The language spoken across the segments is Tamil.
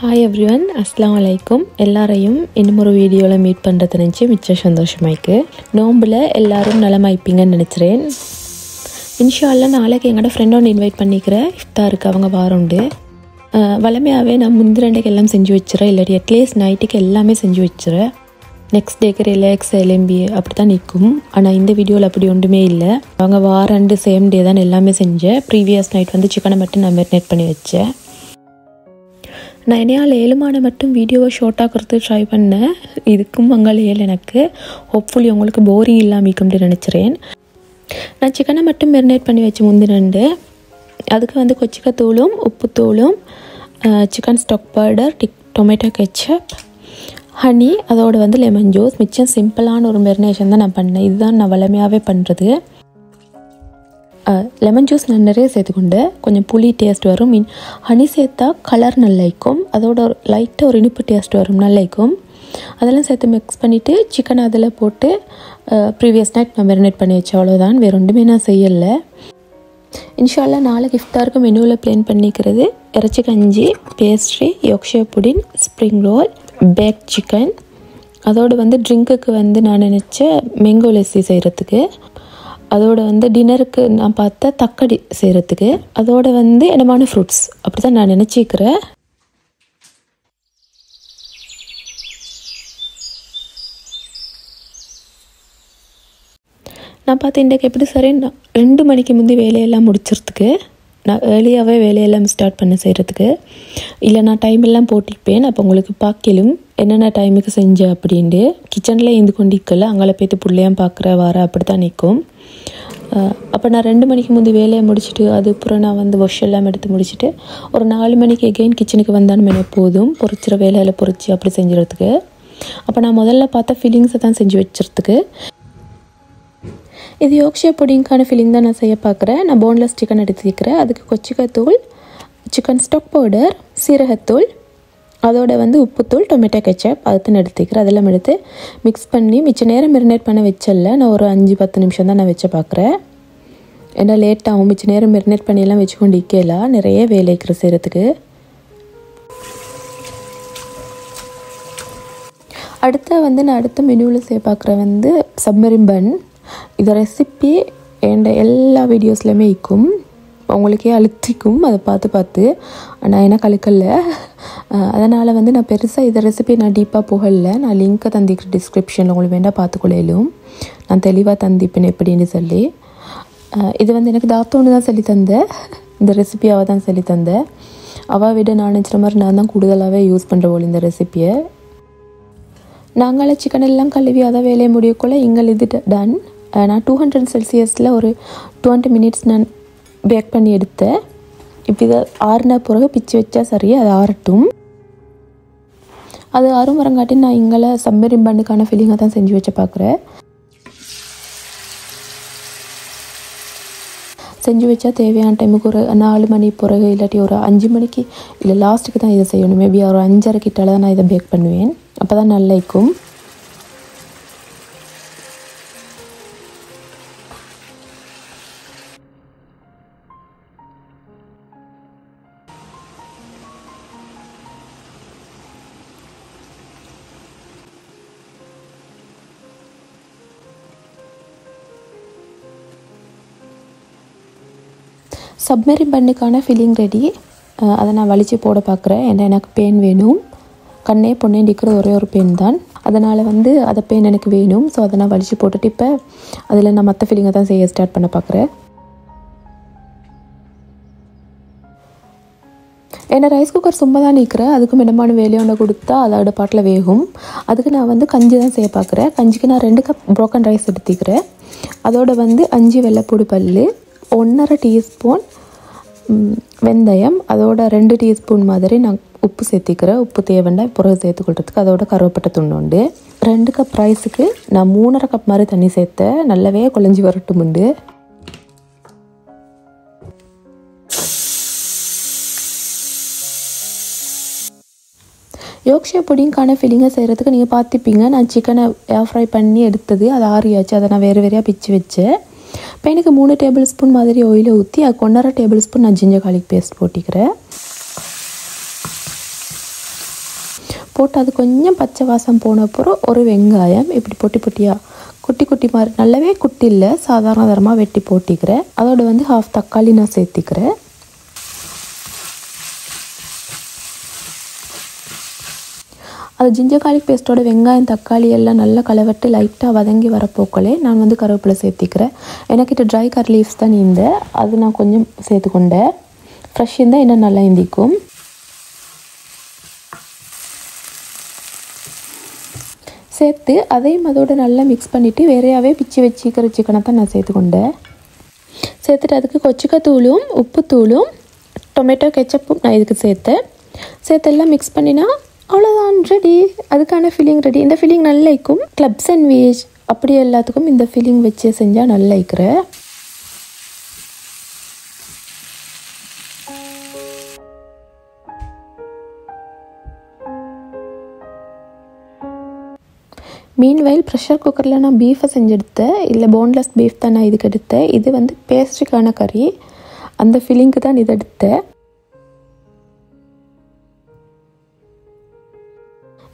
ஹாய் எவ்ரிவன், அஸ்ஸலாமு அலைக்கும். எல்லாரையும் இன்னும் ஒரு வீடியோவில் மீட் பண்ணுறது நினச்சி மிச்சம் சந்தோஷமாயிருக்கு. நோம்பில் எல்லோரும் நலமாயிப்பீங்கன்னு நினச்சிறேன். இன்ஷா அல்லாஹ் நாளைக்கு எங்களோட ஃப்ரெண்ட் ஒன்று இன்வைட் பண்ணிக்கிறேன். இஃப்தாருக்கு அவங்க வாரண்டு. வளமையாகவே நான் முந்திரண்டைக்கு எல்லாம் செஞ்சு வச்சுறேன், இல்லாட்டி அட்லீஸ்ட் நைட்டுக்கு எல்லாமே செஞ்சு வச்சுறேன். நெக்ஸ்ட் டேக்கு ரிலாக்ஸ் எலும்பி அப்படி தான் நிற்கும். ஆனால் இந்த வீடியோவில் அப்படி ஒன்றுமே இல்லை. அவங்க வாரண்டு சேம் டே தான் எல்லாமே செஞ்சேன். ப்ரீவியஸ் நைட் வந்து சிக்கனை மட்டும் நான் மேரினேட் பண்ணி வச்சேன். நான் என்னையால் ஏழுமான மட்டும் வீடியோவை ஷார்ட்டாகிறது ட்ரை பண்ணேன். இதுக்கும் அங்கே ஏழு எனக்கு ஹோப்ஃபுல்லி உங்களுக்கு போரிங் இல்லாமல் இருக்கும்னு நினச்சிறேன். நான் சிக்கனை மட்டும் மெரினேட் பண்ணி வச்சு முந்தினண்டு அதுக்கு வந்து கொச்சிக்கத்தூளும் உப்புத்தூளும் chicken stock powder tomato ketchup honey அதோடு வந்து லெமன் ஜூஸ் மிச்சம் சிம்பிளான ஒரு மெரினேஷன் தான் நான் பண்ணேன். இதுதான் நான் வளமையாகவே பண்ணுறது. லெமன் ஜூஸ் நான் நிறைய சேர்த்துக்கொண்டு கொஞ்சம் புளி டேஸ்ட் வரும். ஹனி சேர்த்தா கலர் நல்லாயிருக்கும். அதோட ஒரு லைட்டாக ஒரு இனிப்பு டேஸ்ட் வரும், நல்லாயிருக்கும். அதெல்லாம் சேர்த்து மிக்ஸ் பண்ணிவிட்டு சிக்கனை அதில் போட்டு ப்ரீவியஸ் நைட் நான் மெரினேட் பண்ணி வச்சேன். அவ்வளோதான், வேறு ஒன்றுமே நான் செய்யலை. இன்ஷா அல்லாஹ் நாளைக்கு இஃப்தாருக்கு மெனுவில் பிளான் பண்ணிக்கிறது இறைச்சி கஞ்சி, pastry, Yorkshire pudding, spring roll, bake chicken. அதோடு வந்து ட்ரிங்க்குக்கு வந்து நான் நினச்ச மேங்கோ லஸ்ஸி செய்கிறதுக்கு, அதோடு வந்து டின்னருக்கு நான் பார்த்த தக்காளி செய்கிறதுக்கு, அதோடு வந்து என்னமான ஃப்ரூட்ஸ் அப்படி தான் நான் நினச்சிக்கிறேன். நான் பார்த்து இன்றைக்கு எப்படி சரி 2 மணிக்கு முந்தி வேலையெல்லாம் முடிச்சிறதுக்கு, நான் ஏர்லியாகவே வேலையெல்லாம் ஸ்டார்ட் பண்ண செய்கிறதுக்கு. இல்லை நான் டைம் எல்லாம் போட்டிப்பேன். அப்போ உங்களுக்கு பார்க்கலும் என்னென்ன டைமுக்கு செஞ்சேன் அப்படின்ட்டு. கிச்சனில் இருந்து கொண்டு நிற்கல, அங்கே போய்த்து பிள்ளையாம் பார்க்குற வார அப்படி தான் நிற்கும். அப்போ நான் 2 மணிக்கு முந்தி வேலையை முடிச்சுட்டு அதுக்கப்புறம் நான் வந்து வாஷ் எல்லாம் எடுத்து முடிச்சுட்டு ஒரு 4 மணிக்கு எகெயின் கிச்சனுக்கு வந்தாலும் என்ன போதும் பொரிச்சிற வேலையில் பொரிச்சு அப்படி செஞ்சுறதுக்கு. அப்போ நான் முதல்ல பார்த்த ஃபீலிங்ஸை தான் செஞ்சு வச்சுறதுக்கு. இது யோக்ஷர் புடிங்கான ஃபீலிங் தான் நான் செய்ய பார்க்குறேன். நான் போன்லெஸ் சிக்கன் எடுத்துக்கிறேன். அதுக்கு கொச்சிக்கத்தூள், சிக்கன் ஸ்டாக் பவுடர், சீரகத்தூள், அதோட வந்து உப்புத்தூள், டொமேட்டோ கெச்சப் அதுதான் எடுத்துக்கிறேன். அதெல்லாம் எடுத்து மிக்ஸ் பண்ணி மிச்ச நேரம் மெரினேட் பண்ண வச்சல. நான் ஒரு 5-10 நிமிஷம் தான் நான் வச்ச பார்க்குறேன். ஏன்னா லேட்டாகும். மிச்ச நேரம் மெரினேட் பண்ணியெல்லாம் வச்சு கொண்டு இக்கலாம், நிறைய வேலைக்கிற செய்கிறதுக்கு. அடுத்த மெனுவில் செய்ய பார்க்குற வந்து சப்மரின் பன். இந்த ரெசிபி என் எல்லா வீடியோஸ்லையுமே இருக்கும், உங்களுக்கே அழுத்திக்கும் அதை பார்த்து. ஆனால் எனக்கு அழுக்கல்ல. அதனால் வந்து நான் பெருசாக இந்த ரெசிபி நான் டீப்பாக போகலை. நான் லிங்க்கை தந்திக்கிறேன் டிஸ்கிரிப்ஷனில், உங்களுக்கு வேண்டாம் பார்த்துக்கொள்ளையிலும். நான் தெளிவாக தந்திப்பேன் எப்படின்னு சொல்லி. இது வந்து எனக்கு தாத்தோன்னு தான் சொல்லி தந்தேன். இந்த ரெசிபி அவள் தான் சொல்லி தந்தேன். அவள் விட நான் நினச்சிற மாதிரி நான் தான் கூடுதலாகவே யூஸ் பண்ணுற போல் இந்த ரெசிப்பியை. நாங்களே சிக்கன் எல்லாம் கழுவி அதை வேலையை முடியக்குள்ள இங்கே இது டன். நான் 200 செல்சியஸில் ஒரு 20 மினிட்ஸ் நான் பேக் பண்ணி எடுத்தேன். இப்போ இதை ஆறுன பிறகு பிச்சு வச்சா சரி, அது ஆறட்டும். அது ஆறும் வரங்காட்டி நான் இங்கே சப்மரின் பண்ணுக்கான ஃபீலிங்காக தான் செஞ்சு வச்ச பார்க்குறேன். செஞ்சு வச்சா தேவையான டைமுக்கு ஒரு 4 மணி பிறகு இல்லாட்டி ஒரு 5 மணிக்கு இல்லை லாஸ்ட்டுக்கு தான் இதை செய்யணும். மேபி ஒரு 5:30 கிட்டால தான் நான் இதை பேக் பண்ணுவேன். அப்போ தான் நல்லா இருக்கும். சப்மரின் பண்ணுக்கான ஃபில்லிங் ரெடி. அதை நான் வலிச்சு போட பார்க்குறேன். ஏன்னா எனக்கு பேன் வேணும். கண்ணே பொண்ணே நிற்கிற ஒரே ஒரு பேன் தான். அதனால் வந்து அதை பேன் எனக்கு வேணும். ஸோ அதை நான் வலிச்சு போட்டுட்டு இப்போ அதில் நான் மற்ற ஃபில்லிங்கை தான் செய்ய ஸ்டார்ட் பண்ண பார்க்குறேன். ஏன்னா ரைஸ் குக்கர் சும்மா தான் நிற்கிறேன். அதுக்கு மிதமான வேலையோட கொடுத்தா அதோட பாட்டில் வேகும். அதுக்கு நான் வந்து கஞ்சி தான் செய்ய பார்க்குறேன். கஞ்சிக்கு நான் 2 கப் ப்ரோக்கன் ரைஸ் எடுத்துக்கிறேன். அதோட வந்து 5 வெள்ளைப்பூடு பல், 1.5 டீஸ்பூன் வெந்தயம், அதோட 2 டீஸ்பூன் மாதிரி நான் உப்பு சேர்த்திக்கிறேன். உப்பு தேவைண்டா பிறகு சேர்த்துக்கொள்றதுக்கு. அதோட கருவேப்பிலை துண்டு. 2 கப் ரைஸுக்கு நான் 3.5 கப் மாதிரி தண்ணி சேர்த்தேன். நல்லாவே குழஞ்சி வரட்டும் உண்டு. யோக்ஷர் புடிங்கான ஃபில்லிங்கை செய்கிறதுக்கு நீங்கள் பார்த்துப்பீங்க. நான் சிக்கனை ஏர் ஃப்ரை பண்ணி எடுத்தது, அது ஆறியாச்சு. அதை நான் வேறு பிச்சு வச்சேன். பேனுக்கு 3 டேபிள் ஸ்பூன் மாதிரி ஆயிலை ஊற்றி அதுக்கு 1.5 டேபிள் ஸ்பூன் நான் ஜிஞ்சர் கார்லிக் பேஸ்ட் போட்டிக்கிறேன். போட்டு அது கொஞ்சம் பச்சை வாசம் போன அப்புறம் ஒரு வெங்காயம் இப்படி பொட்டி பொட்டியாக குட்டி குட்டி மாதிரி நல்லாவே குட்டி இல்லை சாதாரண தரமாக வெட்டி போட்டிக்கிறேன். அதோட வந்து 1/2 தக்காளி நான் சேர்த்திக்கிறேன். அது ஜிஞ்சர் கார்லிக் பேஸ்ட்டோட வெங்காயம் தக்காளி எல்லாம் நல்லா கலவட்டு லைட்டாக வதங்கி வரப்போக்களே நான் வந்து கருவேப்பிலை சேர்த்திக்கிறேன். எனக்கிட்ட ட்ரை கரி லீவ்ஸ் தான் இந்த அது நான் கொஞ்சம் சேர்த்துக்கொண்டேன். ஃப்ரெஷ் இருந்தால் இன்னும் நல்லா இந்திக்கும். சேர்த்து அதையும் அதோடு நல்லா மிக்ஸ் பண்ணிவிட்டு வேறையாகவே பிச்சு வச்சுக்கிற சிக்கனை தான் நான் சேர்த்துக்கொண்டேன். சேர்த்துட்டு அதுக்கு கொச்சிக்காத்தூளும் உப்புத்தூளும் டொமேட்டோ கெச்சப்பும் நான் இதுக்கு சேர்த்து எல்லாம் மிக்ஸ் பண்ணினா அவ்வளோதான் ரெடி. அதுக்கான ஃபில்லிங் ரெடி. இந்த ஃபில்லிங் நல்லா இருக்கும். கிளப் சாண்ட்விச் அப்படி எல்லாத்துக்கும் இந்த ஃபில்லிங் வச்சு செஞ்சால் நல்லா இருக்கிறேன். மீன்வைல் ப்ரெஷர் குக்கரில் நான் பீஃபை செஞ்செடுத்தேன். இல்லை போன்லெஸ் பீஃப் தான் நான் இதுக்கு எடுத்தேன். இது வந்து பேஸ்ட்ரிக்கான கறி. அந்த ஃபில்லிங்க்கு தான் இது எடுத்தேன்.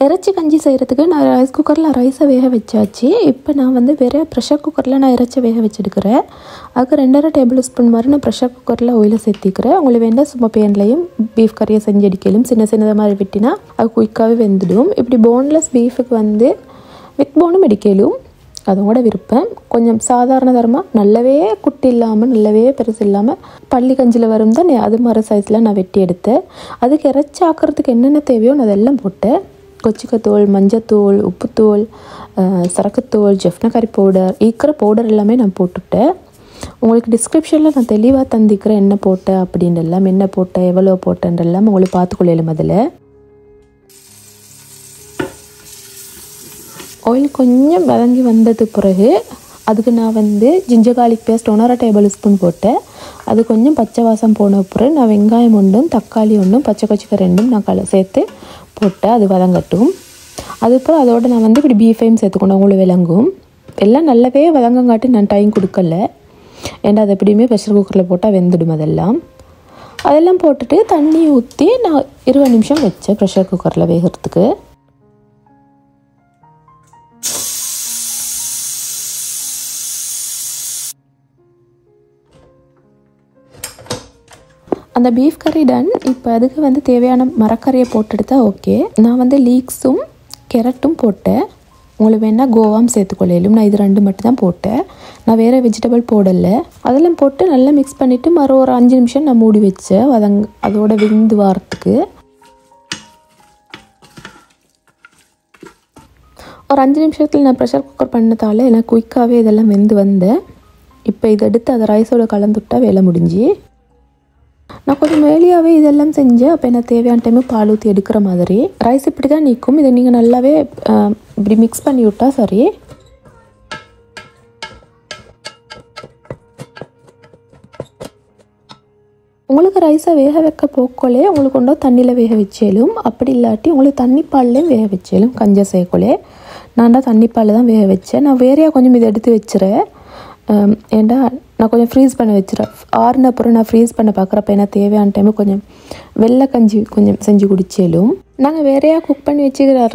இறைச்சி கஞ்சி செய்கிறதுக்கு நான் ரைஸ் குக்கரில் ரைஸை வேக வச்சாச்சு. இப்போ நான் வந்து வேறு ப்ரெஷர் குக்கரில் நான் இறைச்சி வேக வச்சுருக்கிறேன். அதுக்கு 2.5 டேபிள் ஸ்பூன் மாதிரி நான் ப்ரெஷர் குக்கரில் ஆயிலை சேர்த்திக்கிறேன். உங்களுக்கு வேண்டாம் சும்மா பேன்லையும் பீஃப் கறியை செஞ்சு அடிக்கலும். சின்னதாக மாதிரி விட்டினா அது குயிக்காகவே வெந்துடும். இப்படி போன்லெஸ் பீஃபுக்கு வந்து வித் போனும் அடிக்கலும். அதோட விருப்பம். கொஞ்சம் சாதாரண தரமாக நல்லாவே குட்டி இல்லாமல் நல்லாவே பெருசு இல்லாமல் பள்ளி கஞ்சியில் வரும் தான் அது மாதிரி சைஸில் நான் வெட்டி எடுத்தேன். அதுக்கு இறைச்சி ஆக்கிறதுக்கு என்னென்ன தேவையோ நான் அதெல்லாம் போட்டேன். கொச்சிக்கத்தூள், மஞ்சத்தூள், உப்புத்தூள், சரக்குத்தூள், ஜெஃப்னா கறி பவுடர், ஈக்கிற பவுடர் எல்லாமே நான் போட்டுவிட்டேன். உங்களுக்கு டிஸ்கிரிப்ஷனில் நான் தெளிவாக தந்திக்கிறேன் என்ன போட்டேன் அப்படின்னு எல்லாம், என்ன போட்டேன் எவ்வளோ போட்டேன்றெல்லாம் உங்களுக்கு பார்த்துக்கொள்ளலும். அதில் ஆயில் கொஞ்சம் வதங்கி வந்தது பிறகு அதுக்கு நான் வந்து ginger garlic paste 1.5 tablespoon போட்டேன். அது கொஞ்சம் பச்சை வாசம் போன பிறகு நான் வெங்காயம் ஒன்றும் தக்காளி ஒன்றும் பச்சை கொச்சிக்காய் 2 நான் சேர்த்து போட்டேன். அது வதங்கட்டும். அதுக்கப்புறம் அதோடு நான் வந்து இப்படி பீஃபையும் சேர்த்துக்கொண்டு உங்களுக்கு விளங்கும். எல்லாம் நல்லாவே வதங்கங்காட்டி நான் டைம் கொடுக்கல. ஏன்னா அது எப்படியுமே ப்ரெஷர் குக்கரில் போட்டால் வெந்துடும். அதெல்லாம் போட்டுட்டு தண்ணி ஊற்றி நான் 20 நிமிஷம் வச்சேன் ப்ரெஷர் குக்கரில் வேகிறதுக்கு. அந்த பீஃப் கறி டன். இப்போ அதுக்கு வந்து தேவையான மரக்கறியை போட்டுடுத்தா ஓகே. நான் வந்து லீக்ஸும் கேரட்டும் போட்டேன். உங்களுக்கு வேணால் கோவாம் சேர்த்துக்கொள்ளையிலும். நான் இது 2 மட்டும் தான் போட்டேன். நான் வேறு வெஜிடபிள் போடலை. அதெல்லாம் போட்டு நல்லா மிக்ஸ் பண்ணிவிட்டு ஒரு 5 நிமிஷம் நான் மூடி வச்சேன் அதோட வெந்து வாரத்துக்கு. ஒரு 5 நிமிஷத்தில் நான் ப்ரெஷர் குக்கர் பண்ணதால் எனக்கு குயிக்காகவே இதெல்லாம் வெந்து வந்தேன். இப்போ இதை எடுத்து அதை ரைஸோட கலந்துவிட்டா வேலை முடிஞ்சு. நான் கொஞ்சம் மேலியாகவே இதெல்லாம் செஞ்சேன். அப்போ எனக்கு தேவையான டைமு பால் ஊற்றி எடுக்கிற மாதிரி. ரைஸ் இப்படி தான் நிற்கும். இதை நீங்கள் நல்லாவே இப்படி மிக்ஸ் பண்ணி விட்டா சரி. உங்களுக்கு ரைஸை வேக வைக்க போக்கோலே உங்களுக்கு கொண்டோ தண்ணியில் வேக வச்சாலும், அப்படி இல்லாட்டி உங்களுக்கு தண்ணி பால்லையும் வேக வச்சாலும் கஞ்ச சேர்க்கோலே. நான் தான் தண்ணி பாலில் தான் வேக வச்சேன். நான் வேறையாக கொஞ்சம் இதை எடுத்து வச்சுறேன். ஏண்டா நான் கொஞ்சம் ஃப்ரீஸ் பண்ண வச்சுறேன். ஆறுன அப்புறம் நான் ஃப்ரீஸ் பண்ண பார்க்குறப்ப எனக்கு தேவையான டைமு கொஞ்சம் வெள்ளை கஞ்சி கொஞ்சம் செஞ்சு குடிச்சாலும். நாங்கள் வேறையாக குக் பண்ணி வச்சுக்கிற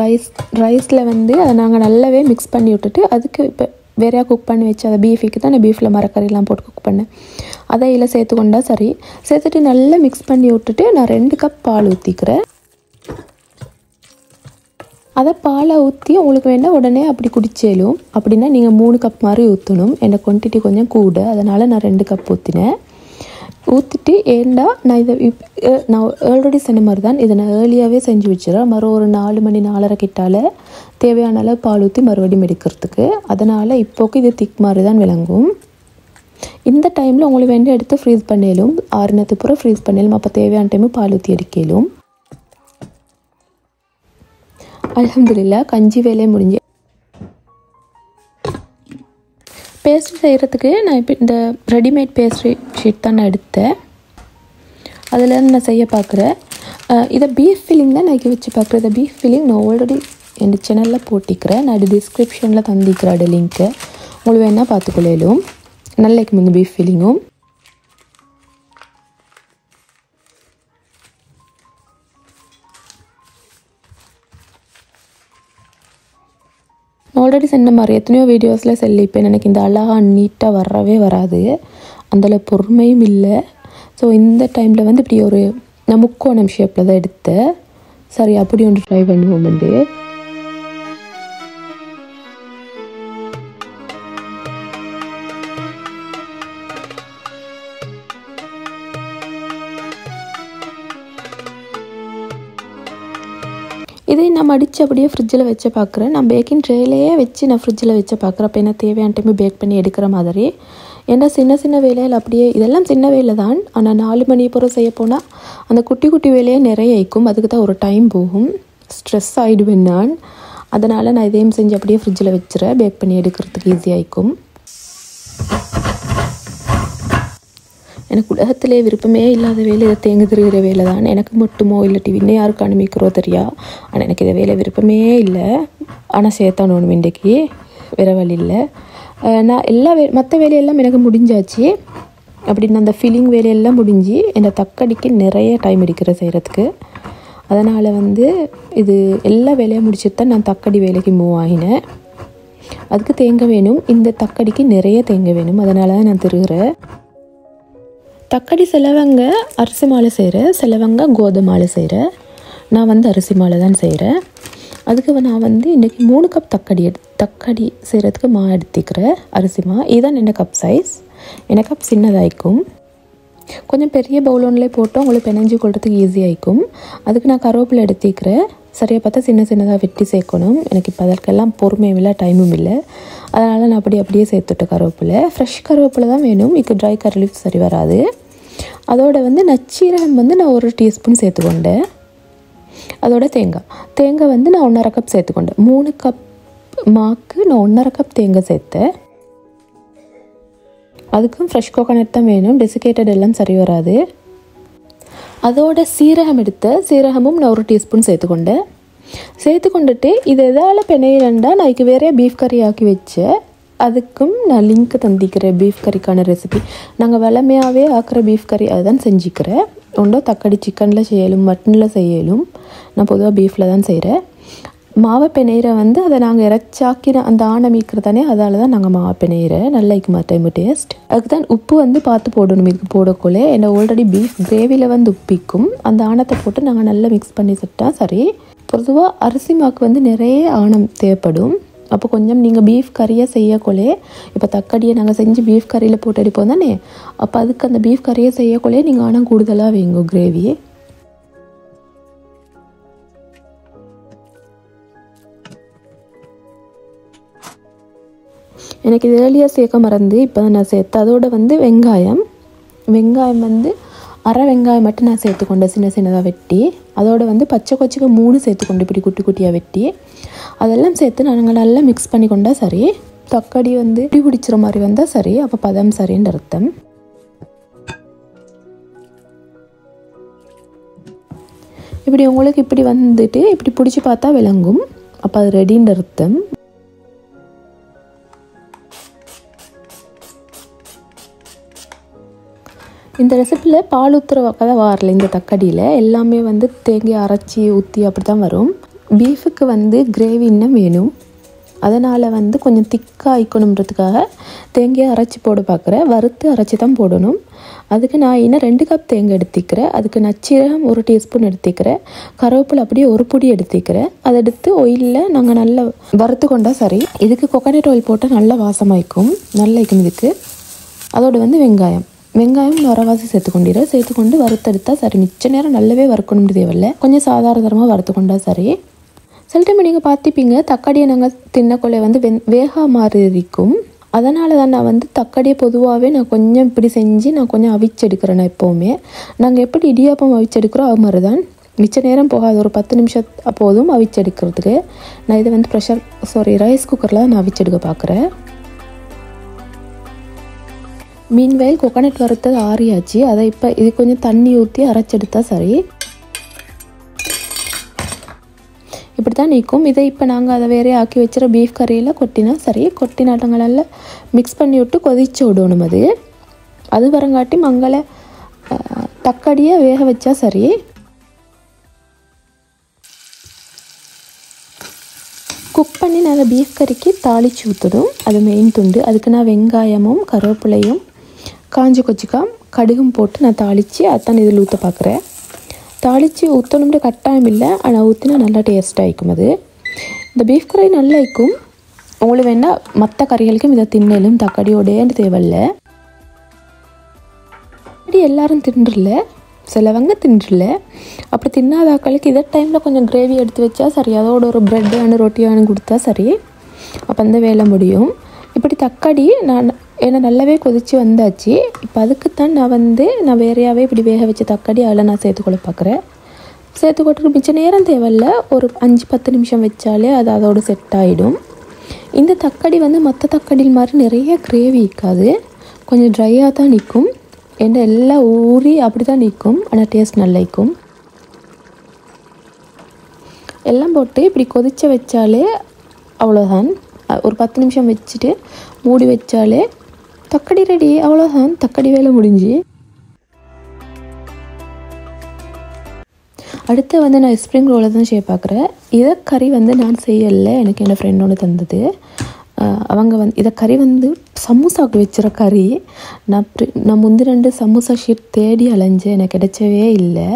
ரைஸில் வந்து அதை நாங்கள் நல்லாவே மிக்ஸ் பண்ணி விட்டுட்டு அதுக்கு இப்போ வேறையாக குக் பண்ணி வச்சு அதை பீஃபுக்கு தான் நான் பீஃபில் மரக்கறியெல்லாம் போட்டு குக் பண்ணேன். அதை இதில் சேர்த்துக்கொண்டா சரி. சேர்த்துட்டு நல்லா மிக்ஸ் பண்ணி விட்டுட்டு நான் 2 கப் பால் ஊற்றிக்கிறேன். அதை பாலை ஊற்றி உங்களுக்கு வேணால் உடனே அப்படி குடிச்சாலும். அப்படின்னா நீங்கள் 3 கப் மாதிரி ஊற்றணும். எனக்கு குவான்டிட்டி கொஞ்சம் கூட, அதனால் நான் 2 கப் ஊற்றினேன். ஊற்றிட்டு ஏண்டா நான் இதை நான் ஆல்ரெடி சொன்ன மாதிரி தான் இதை நான் ஏர்லியாகவே செஞ்சு வச்சுறேன். ஒரு 4 மணி 4:30 கிட்டால் தேவையான அளவு பால் ஊற்றி மறுபடியும் எடுக்கிறதுக்கு. அதனால் இப்போக்கு இது திக் மாதிரி தான் விளங்கும். இந்த டைமில் உங்களுக்கு வேண்டிய எடுத்து ஃப்ரீஸ் பண்ணிடலும். 6 நேரத்துக்கு பூரா ஃப்ரீஸ் பண்ணிடலும். அப்போ தேவையான டைமு பால் ஊற்றி எடுக்கலும். அல்ஹம்துலில்லாஹ் கஞ்சி வேலையை முடிஞ்சு. பேஸ்ட்ரி செய்கிறதுக்கு நான் இப்போ இந்த ரெடிமேட் பேஸ்ட்ரி ஷீட் தான் நான் எடுத்தேன். அதில் நான் செய்ய பார்க்குறேன். இதை பீஃப் ஃபில்லிங் தான் நான் வச்சு பார்க்குறேன். இந்த பீஃப் ஃபில்லிங் நான் ஆல்ரெடி என் சேனலில் போட்டிக்கிறேன். நான் டிஸ்கிரிப்ஷனில் தந்திக்கிறேன் அது லிங்க்கு. உங்களுக்கு வேணால் பார்த்துக்கொள்ளும். நல்லா இருக்கும் இந்த பீஃப் ஃபில்லிங்கும். நான் ஆல்ரெடி சொன்ன மாதிரி எத்தனையோ வீடியோஸில் சொல்லிப்பேன், எனக்கு இந்த அழகாக நீட்டாக வரவே வராது, அந்தளவு பொறுமையும் இல்லை. ஸோ இந்த டைமில் வந்து இப்படி ஒரு நான் முக்கோணம் ஷேப்பில் தான் எடுத்தேன். சரி அப்படி ஒன்று ட்ரை பண்ணுவோம்ண்டு. இதை நான் மடித்து அப்படியே ஃப்ரிட்ஜில் வச்சு பார்க்குறேன். நான் பேக்கிங் ட்ரேலேயே வச்சு நான் ஃப்ரிட்ஜில் வச்சு பார்க்குறேன். அப்போ என்ன தேவையான டைம் பேக் பண்ணி எடுக்கிற மாதிரி. ஏன்னா சின்ன சின்ன வேலையில் அப்படியே இதெல்லாம் சின்ன வேலை தான், ஆனால் 4 மணி போல் செய்ய போனால் அந்த குட்டி குட்டி வேலையே நிறைய ஆயிக்கும். அதுக்கு தான் ஒரு டைம் போகும், ஸ்ட்ரெஸ் ஆகிடுவேன் நான். அதனால் நான் இதையும் செஞ்சு அப்படியே ஃப்ரிட்ஜில் வச்சுறேன், பேக் பண்ணி எடுக்கிறதுக்கு ஈஸியாகிக்கும். எனக்கு உலகத்திலே விருப்பமே இல்லாத வேலை இதை தேங்க திருகிற வேலை தான். எனக்கு மட்டுமோ இல்லாட்டி இன்னும் யாருக்கு அனுப்பிக்கிறோ தெரியா, ஆனால் எனக்கு இதை வேலை விருப்பமே இல்லை. ஆனால் சேர்த்தான் ஒன்று இன்றைக்கு, வேறு வழி இல்லை. நான் எல்லா மற்ற வேலையெல்லாம் எனக்கு முடிஞ்சாச்சு. அப்படின்னு அந்த ஃபில்லிங் வேலையெல்லாம் முடிஞ்சு இந்த தக்கடிக்கு நிறைய டைம் எடுக்கிற செய்கிறதுக்கு. அதனால் வந்து இது எல்லா வேலையும் முடிச்சுட்டு தான் நான் தக்கடி வேலைக்கு மூவ் ஆகினேன். அதுக்கு தேங்காய் வேணும், இந்த தக்கடிக்கு நிறைய தேங்காய் வேணும், அதனால தான் நான் திருகிறேன். தக்கடி சிலவங்க அரிசி மாலை செய்கிறேன், சிலவங்க கோதுமை மாலை செய்கிறேன். நான் வந்து அரிசி மாலை தான் செய்கிறேன். அதுக்கு நான் வந்து இன்றைக்கி 3 கப் தக்கடி செய்கிறதுக்கு மா எடுத்துக்கிறேன், அரிசி மா. இதுதான் என்ன கப் சைஸ், என்ன கப் சின்னதாகிக்கும். கொஞ்சம் பெரிய பவுல் ஒன்றிலே போட்டு உங்களுக்கு பிணைஞ்சி கொள்றதுக்கு ஈஸியாகிக்கும். அதுக்கு நான் கருவேப்பிலை எடுத்துக்கிறேன். சரியாக பார்த்தா சின்ன சின்னதாக வெட்டி சேர்க்கணும். எனக்கு இப்போ அதற்கெல்லாம் பொறுமையும் இல்லை, டைமும் இல்லை. அதனால் நான் அப்படியே சேர்த்துட்டேன் கருவேப்பிலை. ஃப்ரெஷ் கருவேப்பிலை தான் வேணும், இதுக்கு ட்ரை கரி லீஃப் சரி வராது. அதோட வந்து நச்சீரகம் வந்து நான் 1 டீஸ்பூன் சேர்த்துக்கொண்டேன். அதோட தேங்காய் வந்து நான் 1.5 கப் சேர்த்துக்கொண்டேன். 3 கப் மாக்கு நான் 1.5 கப் தேங்காய் சேர்த்தேன். அதுக்கும் ஃப்ரெஷ் கோகோனட் தான் வேணும், டெசிகேட்டட் எல்லாம் சரி வராது. அதோட சீரகமும் நான் 1 டீஸ்பூன் சேர்த்துக்கொண்டுட்டு இது எதால் பிணையிலண்டா நான் இதுக்கு வேறே பீஃப் கறி ஆக்கி வச்சேன். அதுக்கும் நான் லிங்க் தந்திக்கிறேன், பீஃப் கறிக்கான ரெசிபி. நாங்கள் வளமையாகவே ஆக்கிற பீஃப் கறி அதுதான் செஞ்சுக்கிறேன். ஒன்றோ தக்காளி சிக்கனில் செய்யலும், மட்டனில் செய்யலும். நான் பொதுவாக பீஃபில் தான் செய்கிறேன். மாவை பிணையிற வந்து அதை நாங்கள் இறைச்சாக்கின அந்த ஆணை மீக்கிறதானே, அதால் தான் நாங்கள் மாவை பிணையிறேன். நல்லா இருக்குமா டைம் டேஸ்ட். அதுக்கு தான் உப்பு வந்து பார்த்து போடணும், இதுக்கு போடக்குள்ளே. என்ன ஆல்ரெடி பீஃப் கிரேவியில் வந்து உப்பிக்கும். அந்த ஆணத்தை போட்டு நாங்கள் நல்லா மிக்ஸ் பண்ணி சுட்டால் சரி. பொதுவாக அரிசி மாவுக்கு வந்து நிறைய ஆணம் தேவைப்படும். அப்போ கொஞ்சம் நீங்கள் பீஃப் கறியை செய்யக்குள்ளே, இப்போ தக்காடியை நாங்கள் செஞ்சு பீஃப் கறியில் போட்டு அடிப்போம் தானே, அப்போ அதுக்கு அந்த பீஃப் கறியை செய்யக்குள்ளே நீங்கள் ஆனால் கூடுதலாக வைங்க கிரேவி. எனக்கு இது ஏர்லியாக சேர்க்க மறந்து இப்போ தான் நான் சேர்த்தேன். அதோட வந்து வெங்காயம் வந்து அரை வெங்காயம் மட்டும் நான் சேர்த்துக்கொண்டேன், சின்ன சின்னதாக வெட்டி. அதோட வந்து பச்சை கொச்சிக்கு 3 சேர்த்துக்கொண்டு இப்படி குட்டி குட்டியாக வெட்டி அதெல்லாம் சேர்த்து நாங்கள் நல்லா மிக்ஸ் பண்ணி கொண்டால் சரி. தக்காளி வந்து இப்படி பிடிச்சிற மாதிரி வந்தால் சரி, அப்போ பதம் சரின்னு அர்த்தம். இப்படி உங்களுக்கு இப்படி வந்துட்டு இப்படி பிடிச்சி பார்த்தா விளங்கும், அப்போ அது ரெடின்னு அர்த்தம். இந்த ரெசிப்பியில் பால் ஊற்றுற கதை வரல. இந்த தக்காடியில் எல்லாமே வந்து தேங்காய் அரைச்சி ஊற்றி அப்படி தான் வரும். பீஃபுக்கு வந்து கிரேவி இன்னும் வேணும், அதனால் வந்து கொஞ்சம் திக்காக ஆயிக்கணுன்றதுக்காக தேங்காய் அரைச்சி போட பார்க்குறேன். வறுத்து அரைச்சி தான் போடணும். அதுக்கு நான் இன்னும் 2 கப் தேங்காய் எடுத்துக்கிறேன். அதுக்கு நச்சீரகம் 1 டீஸ்பூன் எடுத்துக்கிறேன். கருவேப்பிலை அப்படியே 1 பொடி எடுத்துக்கிறேன். அதை எடுத்து ஆயிலில் நாங்கள் நல்லா வறுத்து கொண்டால் சரி. இதுக்கு கோகோனட் ஆயில் போட்டால் நல்லா வாசமாயிக்கும், நல்லா இருக்கும் இதுக்கு. அதோடு வந்து வெங்காயம் வரவாசி சேர்த்துக்கொண்டு வறுத்தெடுத்தால் சரி. மிச்ச நேரம் நல்லாவே வறுக்கணும்னு தேவையில்லை, கொஞ்சம் சாதாரணமாக வறுத்து கொண்டா சரி. சில டைம் நீங்கள் பார்த்துப்பீங்க தக்காடியை நாங்கள் தின்னக்குள்ளே வந்து வேகா மாதிரி இருக்கும். அதனால தான் நான் வந்து தக்காடியை பொதுவாகவே நான் கொஞ்சம் இப்படி செஞ்சு நான் கொஞ்சம் அவிச்செடுக்கிறேன். நான் எப்போவுமே நாங்கள் எப்படி இடியாப்பம் அவிச்செடுக்கிறோம் அது மாதிரி தான். மிச்ச நேரம் போகாது, ஒரு 10 நிமிஷம் போதும் அவிச்செடுக்கிறதுக்கு. நான் இதை வந்து ரைஸ் குக்கரில் நான் அவிச்செடுக்க பார்க்குறேன். மீன்வயல் கோகோனட் வறுத்தது ஆறியாச்சு. அதை இப்போ இது கொஞ்சம் தண்ணி ஊற்றி அரைச்செடுத்தா சரி. இப்படி தான் நிற்கும். இதை இப்போ நாங்கள் அதை வேறே ஆக்கி வச்சுற பீஃப் கறியில் கொட்டினா சரி. கொட்டினாட்டங்களெல்லாம் மிக்ஸ் பண்ணி விட்டு கொதிச்சு விடணும். அது வரங்காட்டி மங்களை தக்காடியை வேக வச்சா சரி. குக் பண்ணி நாங்கள் பீஃப் கறிக்கு தாளித்து ஊற்றுதும் அது மெயின் துண்டு. அதுக்கு நான் வெங்காயமும் கருவேப்பிலையும் காஞ்சி கொச்சிக்காய் கடுகும் போட்டு நான் தாளித்து அதான் இதில் ஊற்ற பார்க்குறேன். தாளித்து ஊற்றணும்னு கட்டாயம் இல்லை, ஆனால் ஊற்றினா நல்லா டேஸ்ட்டாக இருக்கும். அது இந்த பீஃப் கறி நல்லா இருக்கும். உங்களுக்கு வேணால் மற்ற கறிகளுக்கும் இதை தின்னலும் தக்காளியோடேன்னு தேவையில்லை. இப்படி எல்லோரும் தின்றல, சிலவங்க தின்றல. அப்படி தின்னாதாக்களுக்கு இதை டைமில் கொஞ்சம் கிரேவி எடுத்து வச்சா சரி, அதோட ஒரு ப்ரெட்டானு ரொட்டியானு கொடுத்தா சரி, அப்போ அந்த வேலை முடியும். இப்படி தக்காளி ஏன்னா நல்லாவே கொதித்து வந்தாச்சு. இப்போ அதுக்குத்தான் நான் வேறையாகவே இப்படி வேக வச்ச தக்காளி அதில் நான் சேர்த்துக்கொள்ள பார்க்குறேன். சேர்த்துக்கொட்டு மிச்ச நேரம் தேவையில்ல, ஒரு 5-10 நிமிஷம் வச்சாலே அது அதோடு செட் ஆகிடும். இந்த தக்காளி மற்ற தக்காளி மாதிரி நிறைய கிரேவி இருக்காது, கொஞ்சம் ட்ரையாக தான் நிற்கும். ஏன்னா எல்லாம் ஊறி அப்படி தான் நிற்கும், ஆனால் டேஸ்ட் நல்லா இருக்கும். எல்லாம் போட்டு இப்படி கொதிக்க வச்சாலே அவ்வளோதான். ஒரு 10 நிமிஷம் வச்சுட்டு மூடி வச்சாலே தக்காளி ரெடி, அவ்வளோதான். தக்காளி வேலை முடிஞ்சு. அடுத்து நான் ஸ்ப்ரிங் ரோலை தான் செய்ய பார்க்குறேன். இதை கறி நான் செய்யலை, எனக்கு என்னோடய ஃப்ரெண்ட் ஒன்று தந்தது. அவங்க இதை கறி சமோசாவுக்கு வச்சுற கறி. நான் முந்தி 2 சமோசா ஷீட் தேடி அலைஞ்சேன், எனக்கு கிடைச்சவே இல்லை.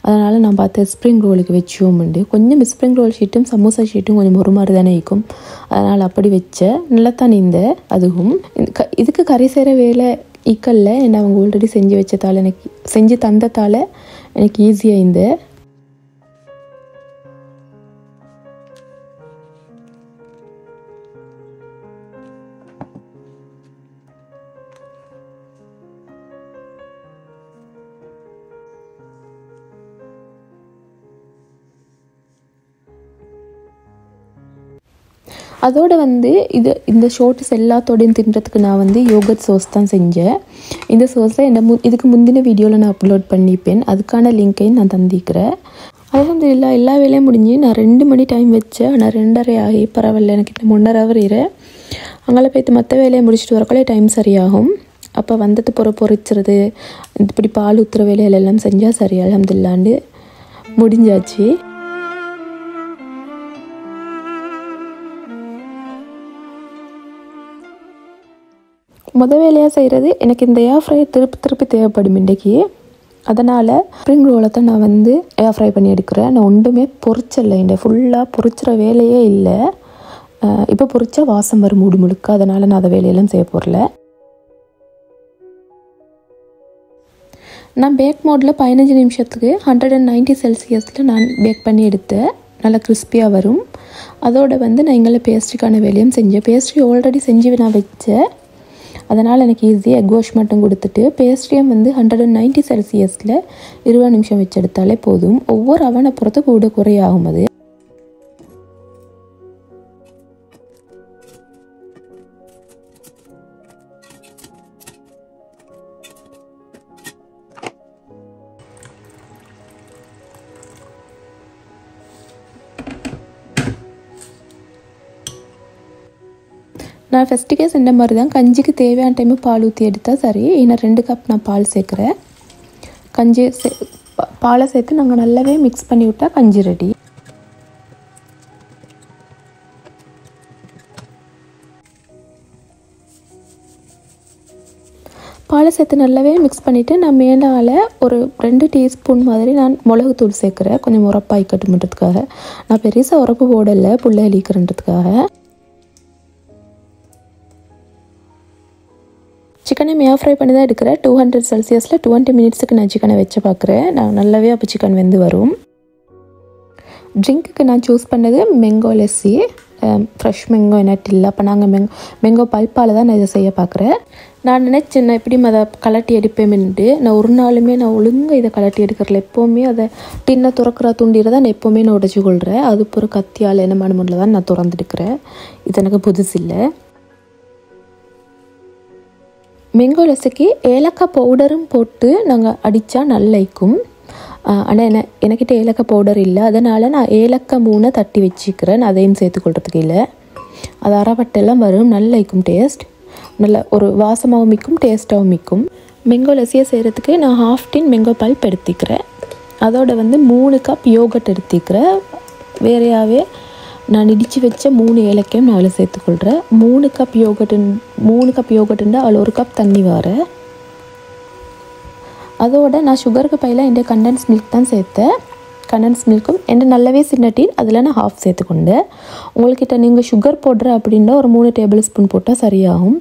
அதனால் நான் பார்த்து ஸ்ப்ரிங் ரோலுக்கு வச்சுவோம்ண்டு. கொஞ்சம் ஸ்ப்ரிங் ரோல் ஷீட்டும் சமோசா ஷீட்டும் கொஞ்சம் ஒரு மாதிரி தானே இருக்கும், அதனால் அப்படி வச்சேன். நல்லா தான் அதுவும் இதுக்கு கறி செய்கிற வேலை ஈக்கல்ல. என்ன அவங்க ஆல்ரெடி செஞ்சு வச்சதால், எனக்கு செஞ்சு தந்ததால் எனக்கு ஈஸியாக அதோடு இந்த ஷோர்ட்ஸ் எல்லாத்தோடையும் தின்றதுக்கு நான் யோகர்ட் சோஸ் தான் செஞ்சேன். இந்த சோஸை இதுக்கு முந்தின வீடியோவில் நான் அப்லோட் பண்ணிப்பேன், அதுக்கான லிங்க்கையும் நான் தந்திக்கிறேன். அல்ஹம்துலில்லாஹ் எல்லா வேலையும் முடிஞ்சு நான் 2 மணி டைம் வச்சேன், ஆனால் 2:30 ஆகி பரவாயில்ல, எனக்கு இன்னும் 1.5 hour அங்கே போய்த்து மற்ற வேலையை முடிச்சுட்டு வரக்குள்ளே டைம் சரியாகும். அப்போ பொறிச்சுறது இப்படி பால் ஊற்றுற வேலைகள் எல்லாம் செஞ்சால் சரி, அல்ஹம்துலில்லாஹ்ண்டு முடிஞ்சாச்சு. வேலையாக செய்கிறது எனக்கு இந்த ஏர் ஃப்ரை திருப்பி தேவைப்படும் இன்றைக்கி. அதனால் ஸ்ப்ரிங் ரோலை தான் நான் ஏர் ஃப்ரை பண்ணி எடுக்கிறேன். நான் ஒன்றுமே பொரிச்சலை, இந்த ஃபுல்லாக பொரிச்சுற வேலையே இல்லை. இப்போ பொரிச்சா வாசம் வரும் மூடு முழுக்க, அதனால் நான் அதை வேலையெல்லாம் செய்ய போகிறல. நான் பேக் மோடில் 15 நிமிஷத்துக்கு 190 செல்சியஸில் நான் பேக் பண்ணி எடுத்தேன். நல்லா கிறிஸ்பியாக வரும். அதோடு நான் எங்களை பேஸ்ட்ரிக்கான வேலையும் செஞ்சேன். பேஸ்ட்ரி ஆல்ரெடி செஞ்சு நான் வச்சேன், அதனால் எனக்கு ஈஸியாக எக் வாஷ் மட்டும் கொடுத்துட்டு பேஸ்ட்ரியும் 190 செல்சியஸில் 20 நிமிஷம் வச்சு எடுத்தாலே போதும். ஒவ்வொரு அவனை பொறுத்து கூட குறையாகும். அது நான் ஃபஸ்ட்டுக்கே செஞ்ச மாதிரி தான், கஞ்சிக்கு தேவையான டைமு பால் ஊற்றி எடுத்தால் சரி. இன்னும் 2 கப் நான் பால் சேர்க்குறேன். பாலை சேர்த்து நாங்கள் நல்லாவே மிக்ஸ் பண்ணி விட்டால் கஞ்சி ரெடி. பாலை சேர்த்து நல்லாவே மிக்ஸ் பண்ணிவிட்டு நான் மேலால் ஒரு 2 டீஸ்பூன் மாதிரி நான் மிளகுத்தூள் சேர்க்குறேன், கொஞ்சம் உரப்பாய்க்கட்டும்ன்றதுக்காக. நான் பெருசாக உரப்பு போடலை, புள்ளை அழிக்கிறன்றதுக்காக. சிக்கனை ஏர் ஃப்ரை பண்ணி தான் எடுக்கிறேன். 200 செல்சியஸில் 20 மினிட்ஸுக்கு நான் சிக்கனை வச்சு பார்க்குறேன். நான் நல்லாவே அப்போ சிக்கன் வரும். ட்ரிங்க்குக்கு நான் சூஸ் பண்ணது மேங்கோ லஸ்ஸி. ஃப்ரெஷ் மேங்கோ என்கிட்ட இல்லை, அப்போ நாங்கள் மேங்கோ பல்ப்பால் தான் நான் இதை செய்ய பார்க்குறேன். நான் நினச்சேன் நான் எப்படி அதை கலட்டி எடுப்பேன்ட்டு. நான் ஒரு நாளுமே நான் ஒழுங்காக இதை கலட்டி எடுக்கிறல. எப்போவுமே அதை டின்னை துறக்கிற துண்டிரை தான் நான் எப்போவுமே நான் உடச்சி கொள்கிறேன். அது ஒரு கத்தியால் என்ன மண்ணில் தான் நான் திறந்துடுக்கிறேன். இது எனக்கு புதுசு இல்லை. மேங்கோ லஸ்ஸிக்கு ஏலக்காய் பவுடரும் போட்டு நாங்கள் அடித்தா நல்லாயிருக்கும். ஆனால் எனக்கிட்ட ஏலக்காய் பவுடர் இல்லை, அதனால் நான் ஏலக்காய் 3 தட்டி வச்சுக்கிறேன். அதையும் சேர்த்துக்கொள்றதுக்கு இல்லை, அது அரைப்பட்டெல்லாம் வரும், நல்லாயிருக்கும் டேஸ்ட். நல்ல ஒரு வாசமாகவும் மிக்கும், டேஸ்ட்டாகவும் மிக்கும். மேங்கோ லஸ்ஸியை செய்கிறதுக்கு நான் 1/2 டின் மேங்கோ பல்ப் எடுத்துக்கிறேன். அதோட 3 கப் யோகட் எடுத்துக்கிறேன். வேறையாகவே நான் இடித்து வச்ச 3 ஏலக்காயும் நான் அதில் சேர்த்துக்கொள்கிறேன். 3 கப் யோகட்டுண்டா அதில் 1 கப் தண்ணி வர. அதோட நான் சுகருக்கு பதிலாக இந்த கண்டென்ஸ் மில்க் தான் சேர்த்தேன். கண்டென்ஸ் மில்க்கும் என்ன நல்லாவே சின்ன டீன் அதில் நான் ஹாஃப் சேர்த்துக்கொண்டேன். உங்கள்கிட்ட நீங்கள் சுகர் போடுற அப்படின்னா ஒரு 3 டேபிள் ஸ்பூன் போட்டால் சரியாகும்.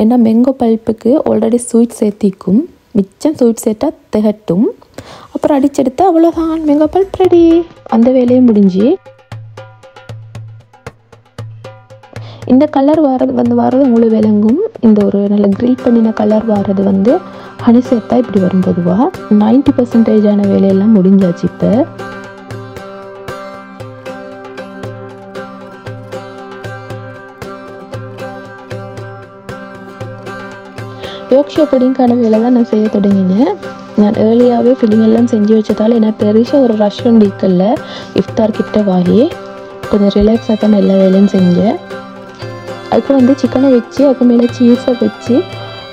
ஏன்னா மேங்கோ பல்ப்புக்கு ஆல்ரெடி ஸ்வீட் சேர்த்திக்கும், மிச்சம் ஸ்வீட் சேர்த்தா திகட்டும். அப்புறம் அடிச்செடுத்து அவ்வளோதான், மேங்கோ பல்ப் ரெடி. அந்த வேலையும் முடிஞ்சு. இந்த கலர் வரது உங்களுக்கு விளங்கும். இந்த ஒரு நல்ல கிரில் பண்ணின கலர் வர்றது வந்து ஹனி சேர்த்தா இப்படி வரும். பொதுவாக 90% வேலையெல்லாம் முடிஞ்சாச்சு. இப்போ யோக்ஷோ புடிங்கான வேலை தான் நான் செய்ய தொடங்கினேன். நான் ஏர்லியாகவே ஃபில்லிங்கெல்லாம் செஞ்சு வச்சதால் எனக்கு பெருசாக ஒரு ரஷ் ஒன்று இருக்கல. இஃப்தார் கிட்ட வாங்கி கொஞ்சம் ரிலாக்ஸாக தான் எல்லா வேலையும் செஞ்சேன். அதுக்கு வந்து சிக்கனை வச்சு அதுக்கு மேலே சீஸை வச்சு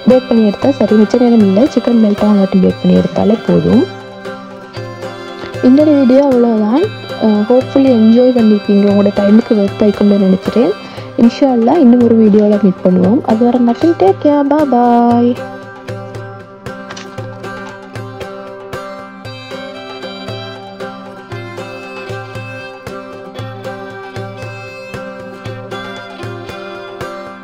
பேக் பண்ணி எடுத்தால் சரி. மிச்ச நேரம் இல்லை, சிக்கன் மெல்ட்டாக வாட்டி பேக் பண்ணி எடுத்தாலே போதும். இந்த வீடியோ அவ்வளோதான். ஹோப்ஃபுல்லி என்ஜாய் பண்ணியிருப்பீங்க. உங்களோட டைமுக்கு ஒர்த் ஆகிக்கொண்டு நினைக்கிறேன். இன்ஷா அல்லாஹ் இன்னும் ஒரு வீடியோவில் மீட் பண்ணுவோம். அது வர மட்டும் டேக் கேர், பாய்.